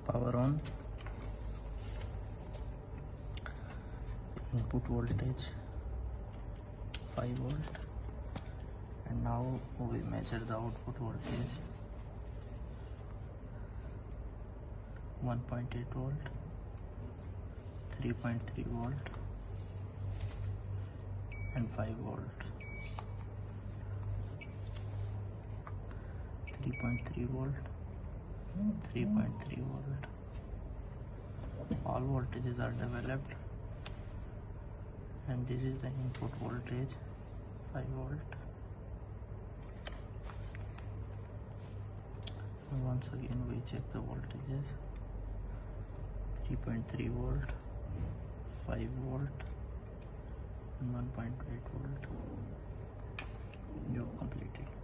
Power on. Input voltage 5 volt, and now we measure the output voltage 1.8 volt, 3.3 volt and 5 volt. 3.3 volt, 3.3 volt. All voltages are developed, and this is the input voltage 5 volt. And once again we check the voltages 3.3 volt, 5 volt and 1.8 volt. You completed.